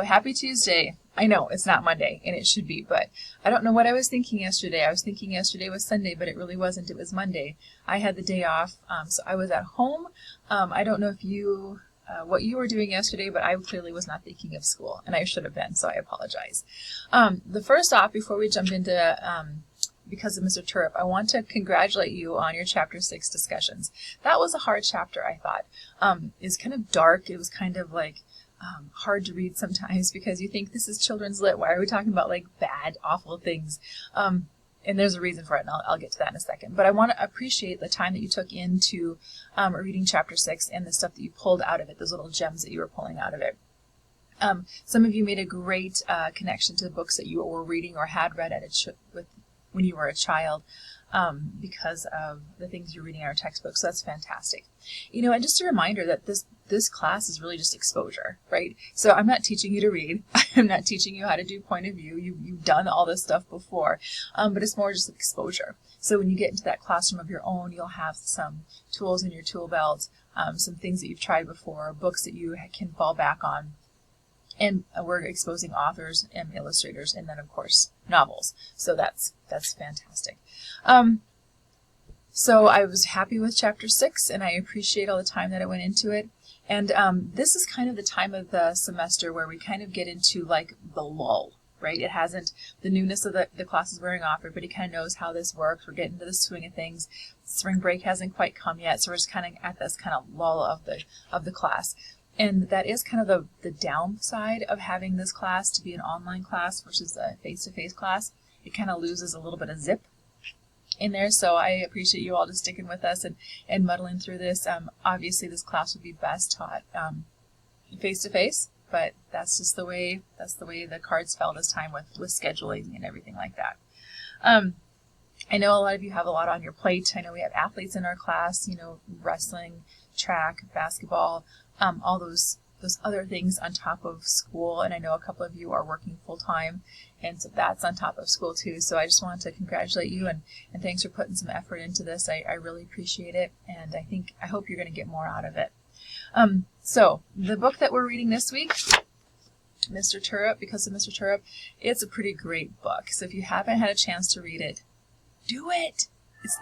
happy Tuesday. I know it's not Monday, and it should be, but I don't know what I was thinking yesterday. I was thinking yesterday was Sunday, but it really wasn't. It was Monday. I had the day off, so I was at home. I don't know if you, what you were doing yesterday, but I clearly was not thinking of school, and I should have been, so I apologize. The first off, before we jump into Because of Mr. Turrup, I want to congratulate you on your Chapter 6 discussions. That was a hard chapter, I thought. It was kind of dark. It was kind of like hard to read sometimes because you think this is children's lit. Why are we talking about like bad, awful things? And there's a reason for it, and I'll get to that in a second. But I want to appreciate the time that you took into reading Chapter 6 and the stuff that you pulled out of it, those little gems that you were pulling out of it. Some of you made a great connection to the books that you were reading or had read when you were a child because of the things you're reading in our textbook. So that's fantastic. You know, and just a reminder that this class is really just exposure, right? So I'm not teaching you to read. I'm not teaching you how to do point of view. You've done all this stuff before, but it's more just exposure. So when you get into that classroom of your own, you'll have some tools in your tool belt, some things that you've tried before, books that you can fall back on. And we're exposing authors and illustrators, and then of course novels. So that's fantastic. So I was happy with Chapter 6, and I appreciate all the time that I went into it. And this is kind of the time of the semester where we kind of get into like the lull, right? It hasn't, the newness of the class is wearing off. Everybody kind of knows how this works. We're getting to the swing of things. Spring break hasn't quite come yet, so we're just kind of at this kind of lull of the class. And that is kind of the downside of having this class to be an online class versus a face-to-face class. It kind of loses a little bit of zip in there, so I appreciate you all just sticking with us and muddling through this. Obviously, this class would be best taught face-to-face, but that's just the way the cards fell this time with scheduling and everything like that. I know a lot of you have a lot on your plate. I know we have athletes in our class, you know, wrestling, track, basketball, all those other things on top of school, and I know a couple of you are working full-time, and so that's on top of school too. So I just wanted to congratulate you and thanks for putting some effort into this. I really appreciate it, and I hope you're going to get more out of it. So the book that we're reading this week, Mr. Turrup, Because of Mr. Turrup, it's a pretty great book. So if you haven't had a chance to read it, do it.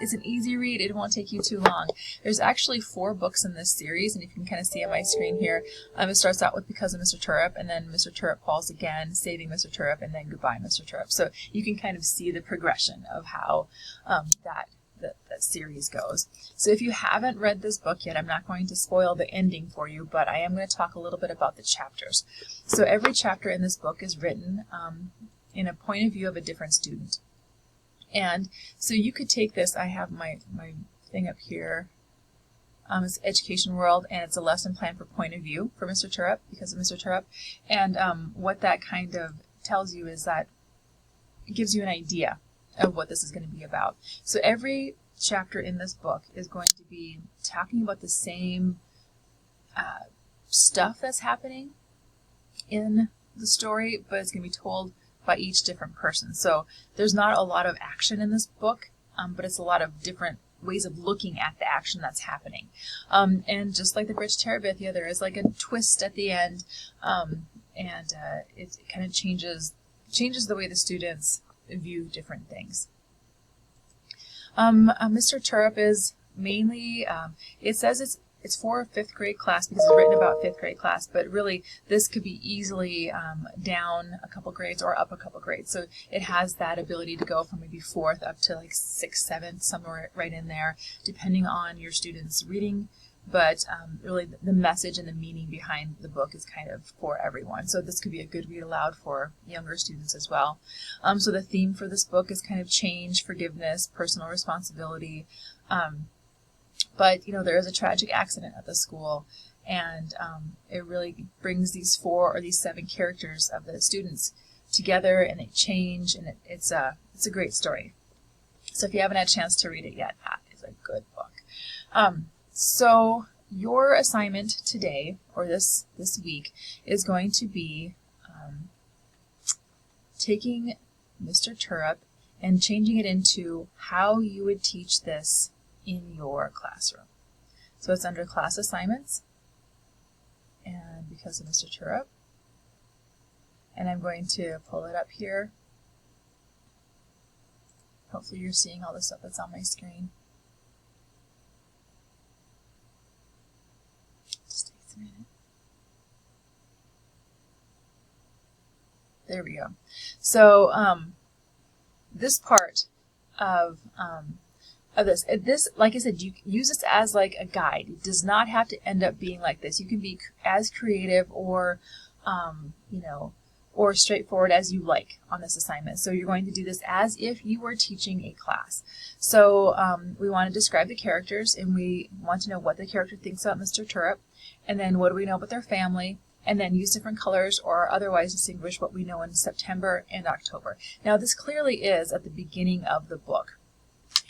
It's an easy read. It won't take you too long. There's actually 4 books in this series, and you can kind of see on my screen here. It starts out with Because of Mr. Turrup, and then Mr. Turrup Falls Again, Saving Mr. Turrup, and then Goodbye, Mr. Turrup. So you can kind of see the progression of how that series goes. So if you haven't read this book yet, I'm not going to spoil the ending for you, but I am going to talk a little bit about the chapters. So every chapter in this book is written in a point of view of a different student. And so you could take this, I have my thing up here, it's Education World, and it's a lesson plan for point of view for Mr. Turrup, Because of Mr. Turrup. And what that kind of tells you is that it gives you an idea of what this is going to be about. So every chapter in this book is going to be talking about the same stuff that's happening in the story, but it's going to be told by each different person. So there's not a lot of action in this book, but it's a lot of different ways of looking at the action that's happening. And just like the Bridge to Terabithia, there is like a twist at the end, and it kind of changes the way the students view different things. Mr. Turrup is mainly, it says it's for a 5th grade class because it's written about 5th grade class, but really this could be easily down a couple grades or up a couple grades. So it has that ability to go from maybe 4th up to like 6th, 7th, somewhere right in there, depending on your students' reading. But really the message and the meaning behind the book is kind of for everyone. So this could be a good read aloud for younger students as well. So the theme for this book is kind of change, forgiveness, personal responsibility. But, you know, there is a tragic accident at the school, and it really brings these 4 or these 7 characters of the students together, and they change, and it's a great story. So if you haven't had a chance to read it yet, that is a good book. So your assignment today, or this week, is going to be taking Mr. Turrup and changing it into how you would teach this in your classroom. So it's under class assignments, and Because of Mr. Turrup. And I'm going to pull it up here. Hopefully you're seeing all the stuff that's on my screen. Just takes a minute. There we go. So this part of this, like I said, you use this as like a guide. It does not have to end up being like this. You can be as creative or, you know, or straightforward as you like on this assignment. So you're going to do this as if you were teaching a class. So we want to describe the characters, and we want to know what the character thinks about Mr. Turrup, and then what do we know about their family, and then use different colors or otherwise distinguish what we know in September and October. Now this clearly is at the beginning of the book,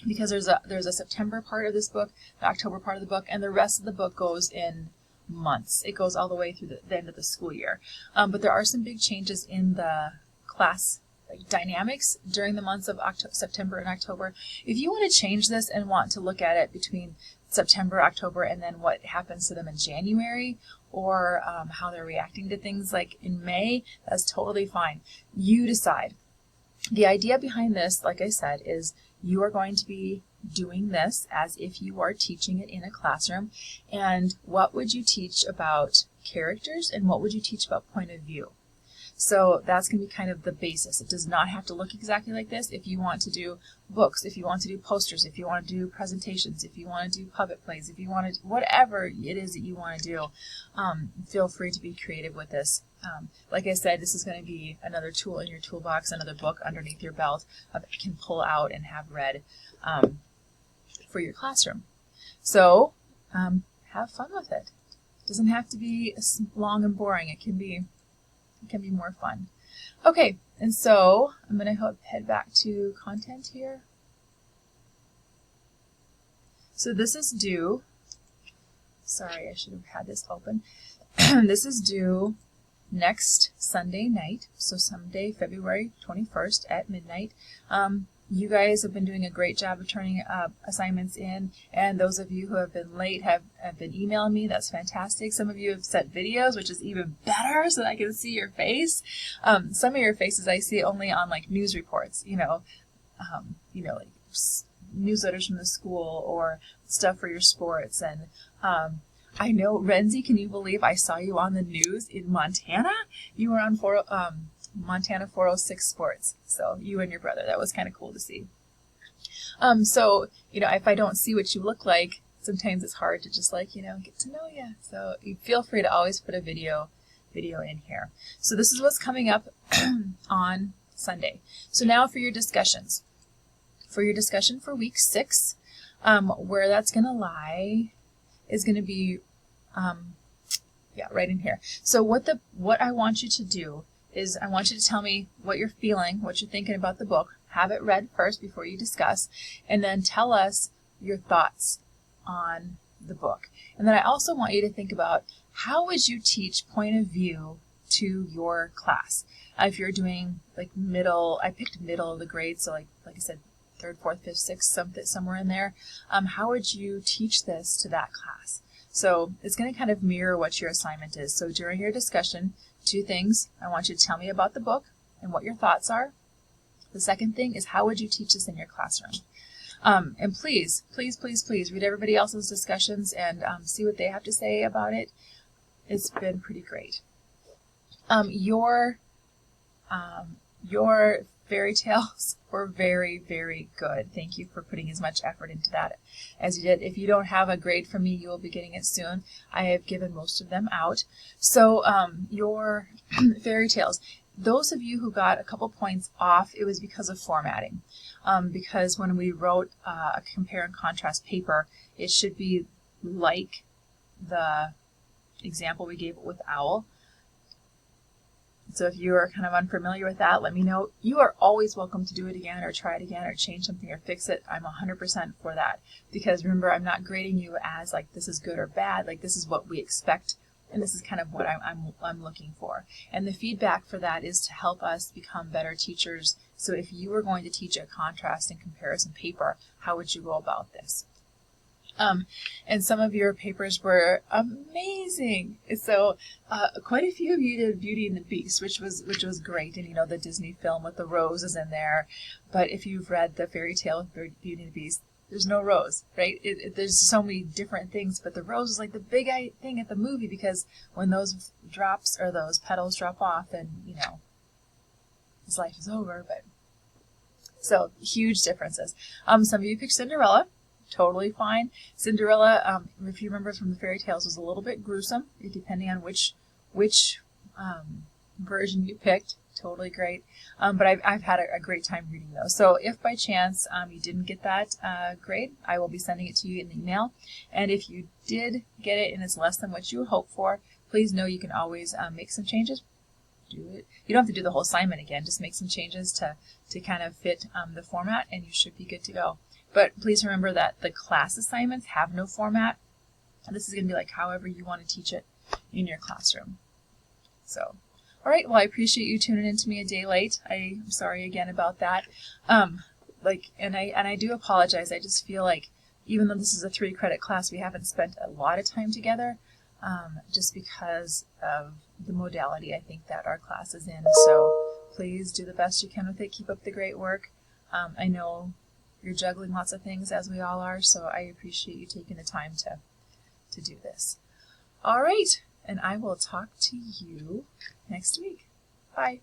because there's a September part of this book, the October part of the book, and the rest of the book goes in months. It goes all the way through the end of the school year. But there are some big changes in the class dynamics during the months of September and October. If you want to change this and want to look at it between September, October, and then what happens to them in January, or how they're reacting to things like in May, that's totally fine. You decide. The idea behind this, like I said, is you are going to be doing this as if you are teaching it in a classroom. And what would you teach about characters, and what would you teach about point of view? So that's going to be kind of the basis. It does not have to look exactly like this. If you want to do books, if you want to do posters, if you want to do presentations, if you want to do puppet plays, if you want to, whatever it is that you want to do, feel free to be creative with this. Like I said, this is going to be another tool in your toolbox, another book underneath your belt that you can pull out and have read for your classroom. So have fun with it. It doesn't have to be long and boring. It can be more fun. Okay, and so I'm going to head back to content here. So this is due, sorry, I should have had this open. This is due next Sunday night, so Sunday, February 21st at midnight. You guys have been doing a great job of turning assignments in, and those of you who have been late have been emailing me. That's fantastic. Some of you have sent videos, which is even better, so that I can see your face. Some of your faces I see only on like news reports, like newsletters from the school or stuff for your sports. And I know, Renzi, can you believe I saw you on the news in Montana? You were on Montana 406 Sports. So you and your brother, that was kind of cool to see. So, if I don't see what you look like, sometimes it's hard to just get to know you. So you feel free to always put a video in here. So this is what's coming up on Sunday. So now for your discussions. For your discussion for week 6, where that's going to lie is going to be, right in here. So what I want you to do is I want you to tell me what you're feeling, what you're thinking about the book. Have it read first before you discuss, and then tell us your thoughts on the book. And then I also want you to think about how would you teach point of view to your class. If you're doing like middle, I picked middle of the grade, so like I said, 3rd, 4th, 5th, 6th, somewhere in there. How would you teach this to that class? So it's going to kind of mirror what your assignment is. So during your discussion, 2 things. I want you to tell me about the book and what your thoughts are. The second thing is, how would you teach this in your classroom? And please, please, please, please read everybody else's discussions and see what they have to say about it. It's been pretty great. Your fairy tales were very, very good. Thank you for putting as much effort into that as you did. If you don't have a grade from me, you will be getting it soon. I have given most of them out. So your fairy tales, those of you who got a couple points off, it was because of formatting. Because when we wrote a compare and contrast paper, it should be like the example we gave with OWL. So if you are kind of unfamiliar with that, let me know. You are always welcome to do it again or try it again or change something or fix it. I'm 100% for that. Because remember, I'm not grading you as like this is good or bad. Like this is what we expect, and this is kind of what I'm looking for. And the feedback for that is to help us become better teachers. So if you were going to teach a contrast and comparison paper, how would you go about this? And some of your papers were amazing. So quite a few of you did Beauty and the Beast, which was great, and you know, the Disney film with the rose is in there. But if you've read the fairy tale of Beauty and the Beast, there's no rose, right? There's so many different things, but the rose is like the big thing at the movie, because when those drops or those petals drop off, then you know his life is over. But so huge differences. Some of you picked Cinderella. Totally fine. Cinderella, if you remember from the fairy tales, was a little bit gruesome, depending on which version you picked. Totally great. But I've had a great time reading those. So if by chance you didn't get that grade, I will be sending it to you in email. And if you did get it and it's less than what you hoped for, please know you can always make some changes. Do it. You don't have to do the whole assignment again. Just make some changes to kind of fit the format, and you should be good to go. But please remember that the class assignments have no format. This is going to be like however you want to teach it in your classroom. So, all right. Well, I appreciate you tuning in to me a day late. I'm sorry again about that. And I do apologize. I just feel like even though this is a 3-credit class, we haven't spent a lot of time together, just because of the modality I think that our class is in. So please do the best you can with it. Keep up the great work. I know you're juggling lots of things, as we all are, so I appreciate you taking the time to do this. All right, and I will talk to you next week. Bye.